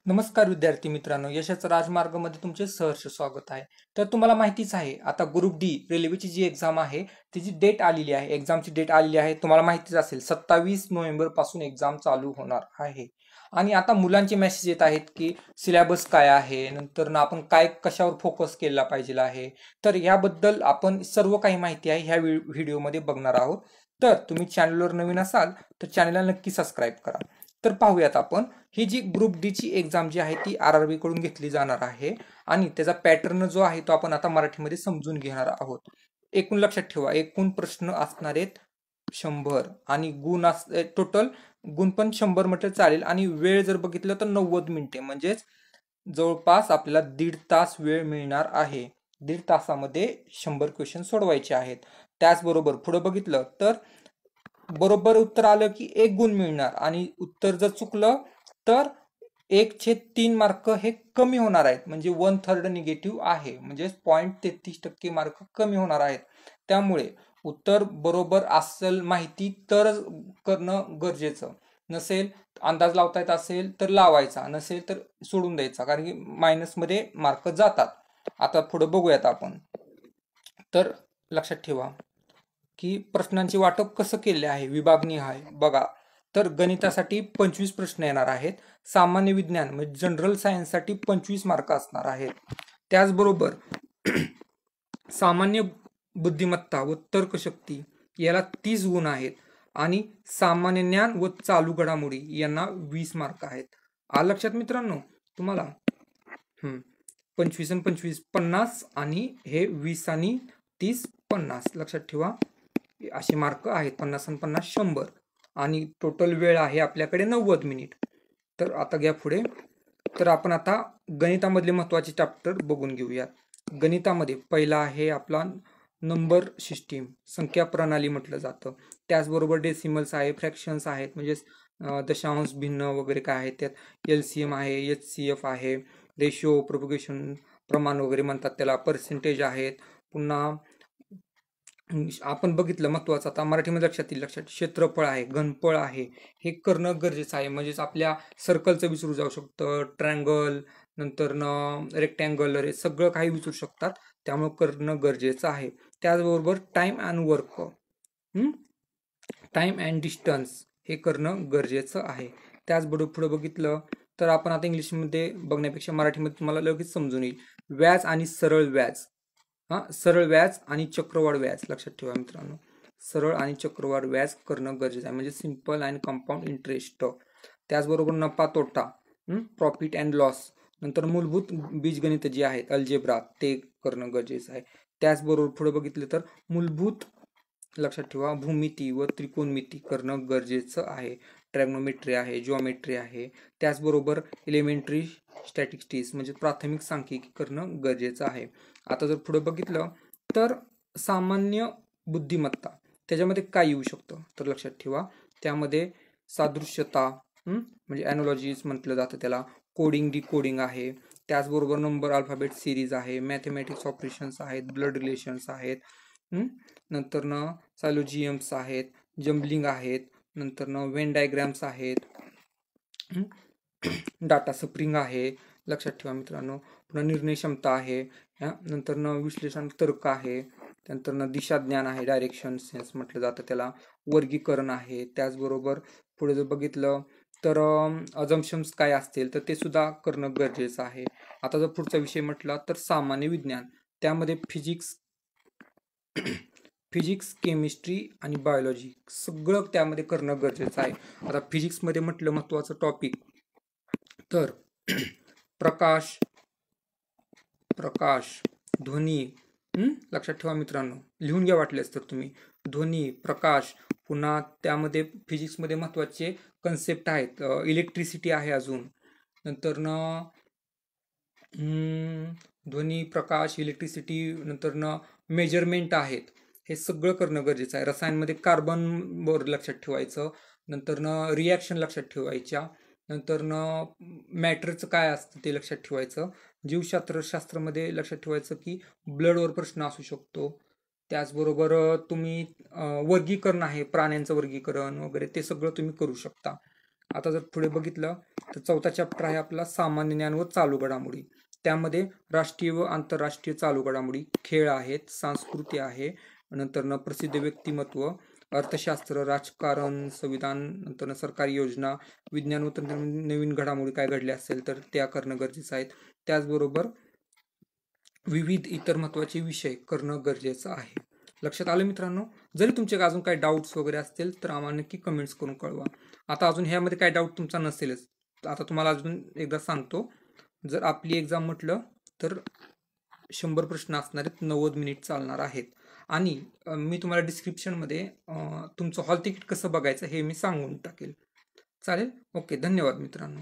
नमस्कार विद्यार्थी मित्रांनो, यशाचा राजमार्गमध्ये तुमचे सहर्ष स्वागत आहे. तर तुम्हाला माहितीच आहे, आता ग्रुप डी रेल्वेची जी एक्झाम आहे तिची डेट आलेली आहे. एक्झामची डेट आलेली आहे, तुम्हाला माहितीच असेल 27 नोव्हेंबर पासून एक्झाम चालू होणार आहे. आणि आता मुलांचे मेसेज येत आहेत की सिलेबस काय आहे, नंतर आपण काय कशावर फोकस केला पाहिजे आहे. तर याबद्दल आपण सर्व काही माहिती आहे ह्या व्हिडिओमध्ये बघणार आहोत. तर तुम्ही चॅनलवर नवीन असाल तर चॅनलला नक्की सबस्क्राईब करा. तर पाहूयात आपण ही जी ग्रुप डी ची एक्झाम जी आहे ती RRB कडून घेतली जाणार आहे आणि त्याचा पॅटर्न जो आहे तो आपण आता मराठीमध्ये समजून घेणार आहोत. एकूण लक्षात ठेवा, एकूण प्रश्न असणार आहेत 100 आणि गुण टोटल गुण पण 100 म्हटलं चालेल. आणि वेळ जर बघितलं तर 90 मिनिटे, म्हणजेच जवळपास आपल्याला 1.5 तास वेळ मिळणार आहे. 1.5 तासामध्ये 100 क्वेश्चन सोडवायचे आहेत. त्याचबरोबर पुढे बघितलं तर बरोबर उत्तर आलं की 1 गुण मिळणार आणि उत्तर जर चुकलं तर 1/3 मार्क हे कमी होणार आहेत, म्हणजे 1/3 निगेटिव्ह आहे, म्हणजे 0.33% मार्क कमी होणार आहेत. त्यामुळे उत्तर बरोबर असेल माहिती तर करणं गरजेचं. नसेल अंदाज लावता येत असेल तर लावायचा, नसेल तर सोडून द्यायचा, कारण की मायनस मध्ये मार्क जातात. आता पुढे बघूयात आपण. तर लक्षात ठेवा की प्रश्नांचे वाटप कसं केले आहे, विभागणी आहे बघा. तर गणितासाठी 25 प्रश्न येणार आहेत. सामान्य विज्ञान म्हणजे जनरल सायन्स साठी 25 मार्क असणार आहेत. त्याचबरोबर सामान्य बुद्धिमत्ता व तर्कशक्ती याला 30 गुण आहेत आणि सामान्य ज्ञान व चालू घडामोडी यांना 20 मार्क आहेत. आलं लक्षात मित्रांनो तुम्हाला? 25 आणि 25 50 आणि हे 20 आणि 30 50. लक्षात ठेवा असे मार्क आहेत. 50 आणि 50 100 आणि टोटल वेळ आहे आपल्याकडे 90 मिनिट. तर आता घ्या पुढे. तर आपण आता गणितामधले महत्वाचे चॅप्टर बघून घेऊयात. गणितामध्ये पहिला आहे आपला नंबर सिस्टीम, संख्या प्रणाली म्हटलं जातं. त्याचबरोबर डेसिमल्स आहे, फ्रॅक्शन्स आहेत, म्हणजे दशांश भिन्न वगैरे काय आहेत त्यात. LCM आहे, HCF आहे, रेशिओ, प्रोपगेशन प्रमाण वगैरे म्हणतात त्याला, पर्सेंटेज आहेत. पुन्हा आपण बघितलं महत्वाचं आता मराठीमध्ये लक्षात येईल, लक्षात क्षेत्रफळ आहे, घनफळ आहे, हे करणं गरजेचं आहे. म्हणजेच आपल्या सर्कलचं विसरू जाऊ शकतं, ट्रायंगल, नंतर रेक्टँगल, हे सगळं काही विसरू शकतात, त्यामुळे करणं गरजेचं आहे. त्याचबरोबर time and work, time and distance हे करणं गरजेचं आहे. त्याचबरोबर पुढे बघितलं तर आपण आता इंग्लिशमध्ये बघण्यापेक्षा मराठीमध्ये तुम्हाला लगेच समजून येईल. व्याज आणि सरळ व्याज, सरळ व्याज आणि चक्रवाढ व्याज. लक्षात ठेवा मित्रांनो, सरळ आणि चक्रवाढ व्याज करणं गरजेचं आहे, म्हणजे सिंपल अँड कंपाऊंड इंटरेस्ट. त्याचबरोबर नफा तोटा, प्रॉफिट अँड लॉस, नंतर मूलभूत बीजगणित जे आहेत अल्जेब्रा ते करणं गरजेचं आहे. त्याचबरोबर पुढे बघितलं तर मूलभूत, लक्षात ठेवा, भूमिती व त्रिकोणमिती करणं गरजेचं आहे. ट्रॅग्नोमेट्री आहे, जिओमेट्री आहे. त्याचबरोबर एलिमेंटरी स्टॅटिस्टिक्स म्हणजे प्राथमिक सांख्यिकी करणं गरजेचं आहे. आता जर पुढे बघितलं तर सामान्य बुद्धिमत्ता, त्याच्यामध्ये काय येऊ शकतं तर लक्षात ठेवा त्यामध्ये सादृश्यता, म्हणजे ॲनॉलॉजीज म्हटलं जातं त्याला, कोडिंग डिकोडिंग आहे. त्याचबरोबर नंबर अल्फाबेट सिरीज आहे, मॅथमॅटिक्स ऑपरेशन्स आहेत, ब्लड रिलेशन्स आहेत, नंतर सायलोजियम्स आहेत, जम्बलिंग आहेत, नंतर वेन डायग्राम्स आहेत, डाटा स्प्रिंग आहे. लक्षात ठेवा मित्रांनो. पुन्हा निर्णय क्षमता आहे, नंतर विश्लेषण तर्क आहे, त्यानंतर दिशा ज्ञान आहे, डायरेक्शन सेन्स म्हटलं जातं त्याला, वर्गीकरण आहे. त्याचबरोबर पुढे जर बघितलं तर अजम्पशन्स काय असतील तर ते सुद्धा करणं गरजेचं आहे. आता जर पुढचा विषय म्हटला तर सामान्य विज्ञान, त्यामध्ये फिजिक्स, केमिस्ट्री आणि बायोलॉजी सगळं त्यामध्ये करणं गरजेचं आहे. आता फिजिक्समध्ये म्हटलं महत्वाचं टॉपिक तर प्रकाश, ध्वनी, लक्षात ठेवा मित्रांनो, लिहून घ्या वाटलेस तर तुम्ही. ध्वनी, प्रकाश, पुन्हा त्यामध्ये फिजिक्समध्ये महत्वाचे कन्सेप्ट आहेत, इलेक्ट्रिसिटी आहे अजून, नंतर ध्वनी, प्रकाश, इलेक्ट्रिसिटी, नंतर मेजरमेंट आहेत. हे सगळं करणं गरजेचं आहे. रसायनमध्ये कार्बनवर लक्षात ठेवायचं, नंतर रिॲक्शन लक्षात ठेवायच्या, नंतर मॅटरचं काय असतं ते लक्षात ठेवायचं. जीवशास्त्रामध्ये लक्षात ठेवायचं की ब्लडवर प्रश्न असू शकतो. त्याचबरोबर तुम्ही वर्गीकरण आहे, प्राण्यांचं वर्गीकरण वगैरे ते सगळं तुम्ही करू शकता. आता जर पुढे बघितलं तर चौथा चॅप्टर आहे आपला सामान्य ज्ञान व चालू घडामोडी. त्यामध्ये राष्ट्रीय व आंतरराष्ट्रीय चालू घडामोडी, खेळ आहेत, संस्कृती आहे, नंतर प्रसिद्ध व्यक्तिमत्व, अर्थशास्त्र, राजकारण, संविधान, नंतर सरकारी योजना, विज्ञान व तंत्रज्ञान, नवीन घडामोडी काय घडल्या असेल तर त्या करणं गरजेचं आहे. त्याचबरोबर विविध इतर महत्त्वाचे विषय करणं गरजेचं आहे. लक्षात आलं मित्रांनो? जरी तुमचे अजून काही डाऊट्स वगैरे असतील तर आम्हाला नक्की कमेंट्स करून कळवा. आता अजून ह्यामध्ये काही डाऊट तुमचा नसेलच, आता तुम्हाला अजून एकदा सांगतो. जर आपली एक्झाम म्हटलं तर 100 प्रश्न असणार आहेत, 90 मिनिट चालणार आहेत. आणि मी तुम्हाला डिस्क्रिप्शनमध्ये तुमचं हॉल तिकीट कसं बघायचं हे मी सांगून टाकेल. चालेल? ओके, धन्यवाद मित्रांनो.